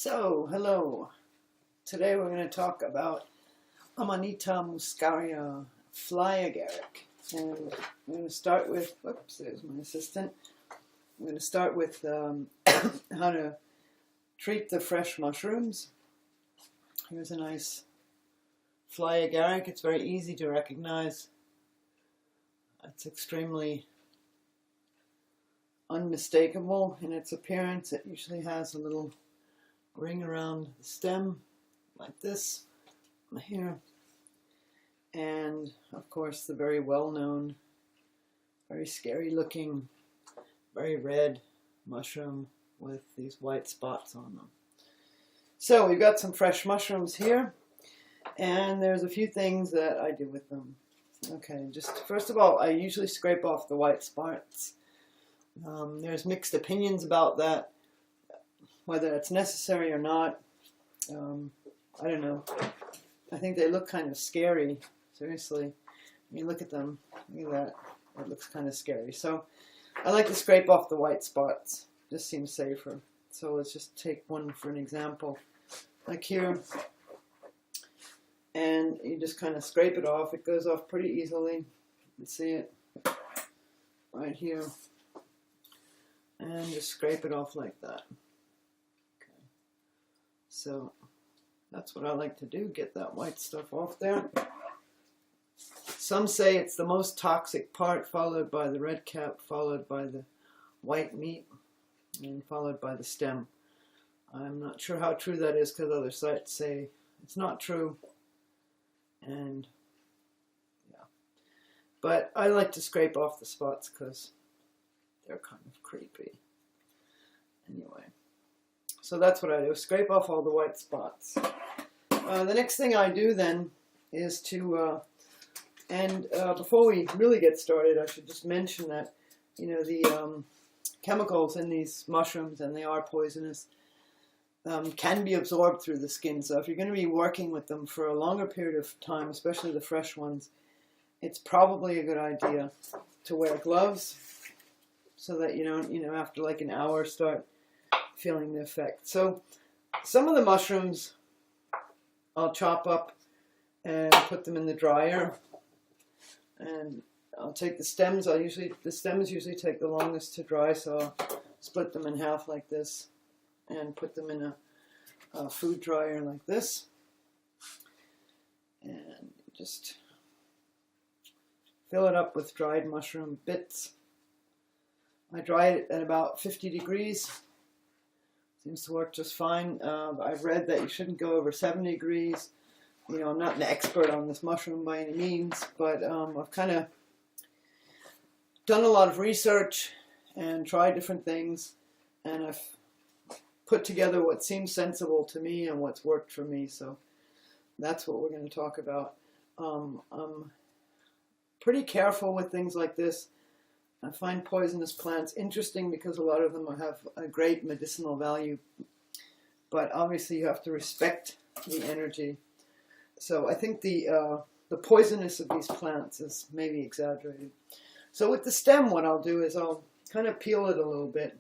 So, hello. Today we're going to talk about Amanita muscaria, fly agaric. And I'm going to start with, whoops, there's my assistant. I'm going to start with how to treat the fresh mushrooms. Here's a nice fly agaric. It's very easy to recognize. It's extremely unmistakable in its appearance. It usually has a little ring around the stem like this here, and of course the very well-known, very scary looking, very red mushroom with these white spots on them. So we've got some fresh mushrooms here, and there's a few things that I do with them. Okay, just first of all, I usually scrape off the white spots. There's mixed opinions about that, whether it's necessary or not. I don't know. I think they look kind of scary, seriously. When you look at them, look at that. It looks kind of scary. So I like to scrape off the white spots. Just seems safer. So let's just take one for an example. Like here. And you just kind of scrape it off. It goes off pretty easily. You can see it right here. And just scrape it off like that. Okay. So that's what I like to do, get that white stuff off there. Some say it's the most toxic part, followed by the red cap, followed by the white meat, and followed by the stem. I'm not sure how true that is, because other sites say it's not true. And yeah, but I like to scrape off the spots because they're kind of creepy. Anyway, so that's what I do, scrape off all the white spots. The next thing I do then is to, before we really get started, I should just mention that, you know, the chemicals in these mushrooms, and they are poisonous, can be absorbed through the skin. So if you're going to be working with them for a longer period of time, especially the fresh ones, it's probably a good idea to wear gloves so that you don't, after like an hour start feeling the effect. So some of the mushrooms I'll chop up and put them in the dryer, and I'll take the stems. The stems usually take the longest to dry, so I'll split them in half like this and put them in a food dryer like this, and just fill it up with dried mushroom bits. I dry it at about 50 degrees. Seems to work just fine. I've read that you shouldn't go over 70 degrees. I'm not an expert on this mushroom by any means, but I've kind of done a lot of research and tried different things, and I've put together what seems sensible to me and what's worked for me. So that's what we're going to talk about. I'm pretty careful with things like this. I find poisonous plants interesting because a lot of them have a great medicinal value, but obviously you have to respect the energy. So I think the poisonous of these plants is maybe exaggerated. So with the stem, what I'll do is I'll kind of peel it a little bit,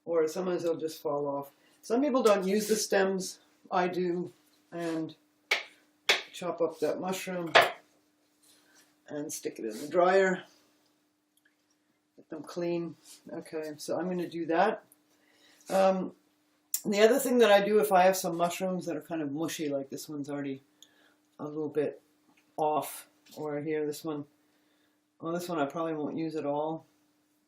or sometimes they'll just fall off. Some people don't use the stems. I do, and chop up that mushroom and stick it in the dryer. Get them clean. Okay, so I'm going to do that. The other thing that I do, if I have some mushrooms that are kind of mushy, like this one's already a little bit off, or here, this one, well, this one I probably won't use at all.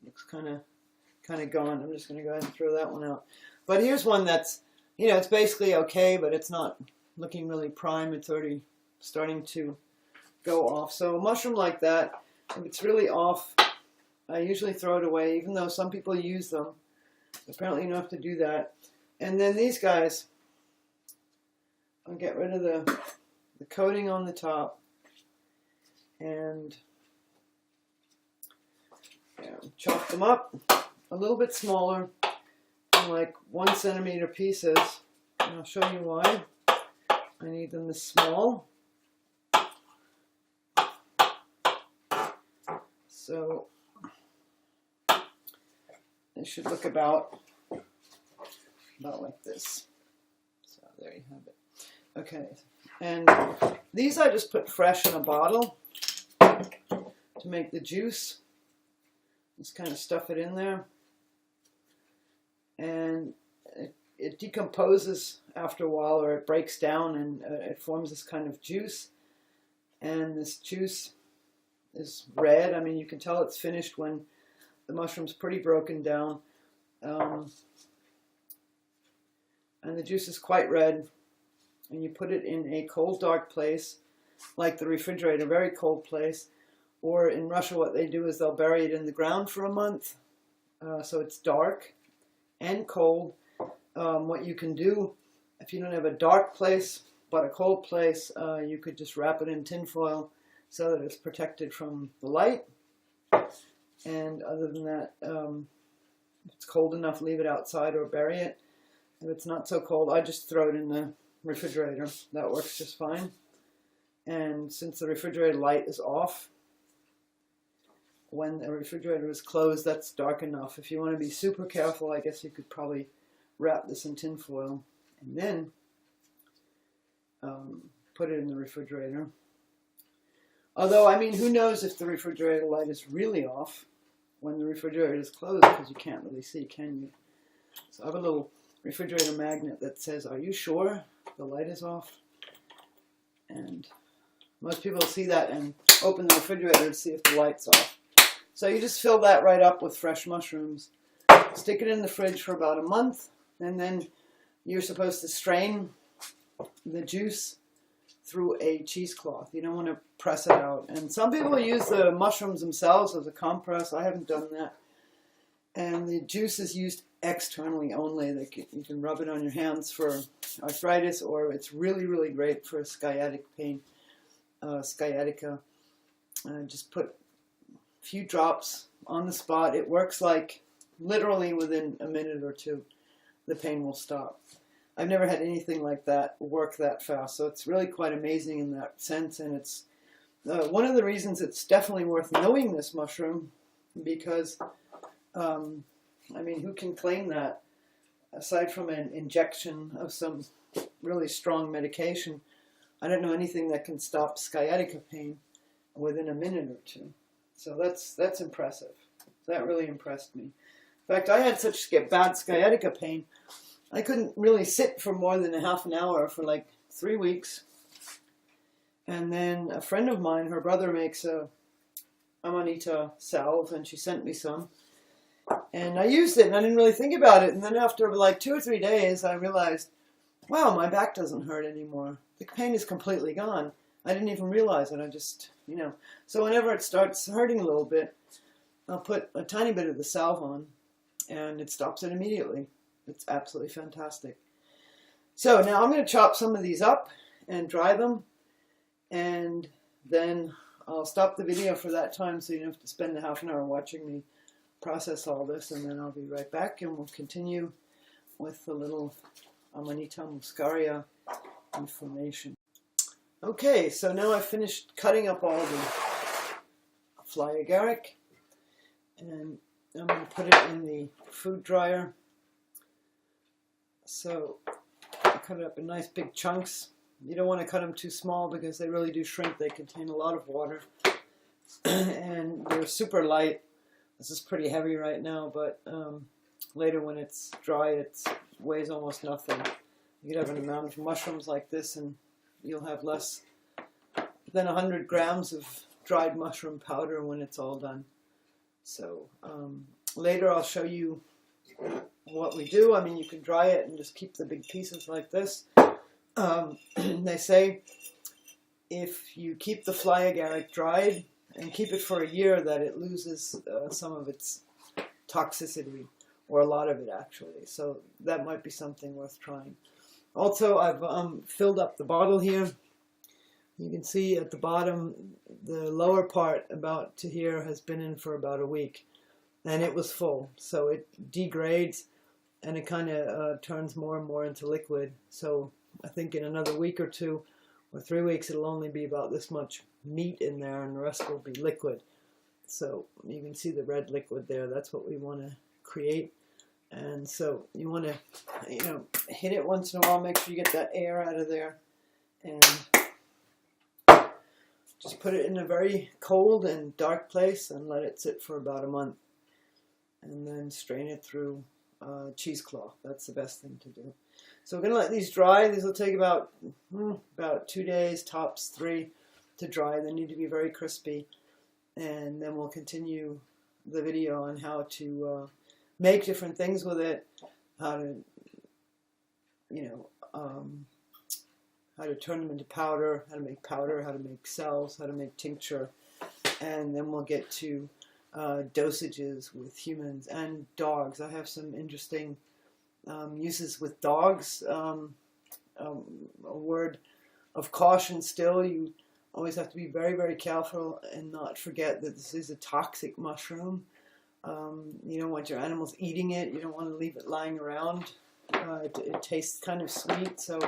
Looks kind of gone. I'm just going to go ahead and throw that one out. But here's one that's, it's basically okay, but it's not looking really prime. It's already starting to go off. So a mushroom like that, if it's really off, I usually throw it away, even though some people use them. Apparently you don't have to do that. And then these guys, I'll get rid of the coating on the top, and chop them up a little bit smaller, in like 1 centimeter pieces. And I'll show you why. I need them this small. So it should look about like this. there you have it. Okay, and these I just put fresh in a bottle to make the juice. Just kind of stuff it in there. And it decomposes after a while, or it breaks down, and it forms this kind of juice. And this juice is red. I mean, you can tell it's finished when the mushroom's pretty broken down. And the juice is quite red. And you put it in a cold, dark place, like the refrigerator, very cold place. Or in Russia, what they do is they'll bury it in the ground for a month. So it's dark and cold. What you can do, if you don't have a dark place, but a cold place, you could just wrap it in tin foil so that it's protected from the light. And other than that, if it's cold enough, leave it outside or bury it. If it's not so cold, I just throw it in the refrigerator. That works just fine. And since the refrigerator light is off, when the refrigerator is closed, that's dark enough. If you want to be super careful, I guess you could probably wrap this in tin foil and then put it in the refrigerator. Although, I mean, who knows if the refrigerator light is really off when the refrigerator is closed, because you can't really see, can you? So I have a little refrigerator magnet that says, "Are you sure the light is off?" And most people see that and open the refrigerator to see if the light's off. So you just fill that right up with fresh mushrooms. Stick it in the fridge for about a month, and then you're supposed to strain the juice through a cheesecloth. You don't want to press it out. And some people use the mushrooms themselves as a compress. I haven't done that. And the juice is used externally only. You can rub it on your hands for arthritis, or it's really, really great for sciatic pain, sciatica. Just put a few drops on the spot. It works like literally within a minute or two, the pain will stop. I've never had anything like that work that fast, so it's really quite amazing in that sense. And it's one of the reasons it's definitely worth knowing this mushroom, because I mean, who can claim that aside from an injection of some really strong medication? I don't know anything that can stop sciatica pain within a minute or two. So that's impressive. That really impressed me. In fact, I had such bad sciatica pain, I couldn't really sit for more than a half an hour for like 3 weeks. And then a friend of mine, her brother makes a Amanita salve, and she sent me some. And I used it, and I didn't really think about it. And then after like 2 or 3 days, I realized, wow, my back doesn't hurt anymore. The pain is completely gone. I didn't even realize it. I just, you know. So whenever it starts hurting a little bit, I'll put a tiny bit of the salve on, and it stops it immediately. It's absolutely fantastic. So now I'm going to chop some of these up and dry them, and then I'll stop the video for that time so you don't have to spend a half an hour watching me process all this, and then I'll be right back and we'll continue with the little Amanita muscaria information. Okay, so now I've finished cutting up all the fly agaric, and I'm going to put it in the food dryer. So I cut it up in nice big chunks. You don't want to cut them too small because they really do shrink. They contain a lot of water and they're super light. This is pretty heavy right now, but later when it's dry, it weighs almost nothing. You could have an amount of mushrooms like this and you'll have less than 100 grams of dried mushroom powder when it's all done. So later I'll show you what we do. I mean, you can dry it and just keep the big pieces like this. They say if you keep the fly agaric dried and keep it for a year, that it loses some of its toxicity, or a lot of it actually. So that might be something worth trying. Also, I've filled up the bottle here. You can see at the bottom, the lower part about to here has been in for about a week, and it was full. So it degrades, and it kind of turns more and more into liquid. So I think in another week or 2 or 3 weeks, it'll only be about this much meat in there, and the rest will be liquid. So you can see the red liquid there. That's what we want to create. And so you want to, hit it once in a while, make sure you get that air out of there, and just put it in a very cold and dark place and let it sit for about a month, and then strain it through cheesecloth. That's the best thing to do. So we're going to let these dry. These will take about 2 days, tops 3, to dry. They need to be very crispy. And then we'll continue the video on how to make different things with it, how to, how to turn them into powder, how to make powder, how to make cells, how to make tincture. And then we'll get to dosages with humans and dogs. I have some interesting uses with dogs. A word of caution still, you always have to be very, very careful and not forget that this is a toxic mushroom. You don't want your animals eating it. You don't want to leave it lying around. It tastes kind of sweet, so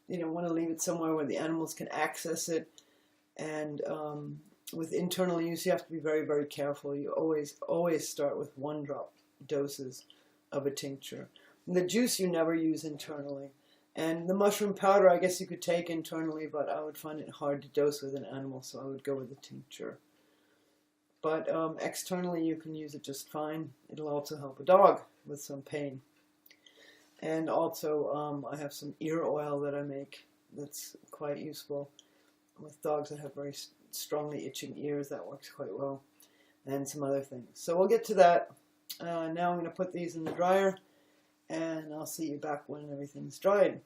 you don't want to leave it somewhere where the animals can access it. And with internal use, you have to be very, very careful. You always start with 1-drop doses of a tincture. And the juice you never use internally. And the mushroom powder, I guess you could take internally, but I would find it hard to dose with an animal, so I would go with the tincture. But externally, you can use it just fine. It'll also help a dog with some pain. And also, I have some ear oil that I make that's quite useful with dogs that have very strongly itching ears. That works quite well. And some other things. So we'll get to that. Now I'm going to put these in the dryer, and I'll see you back when everything's dried.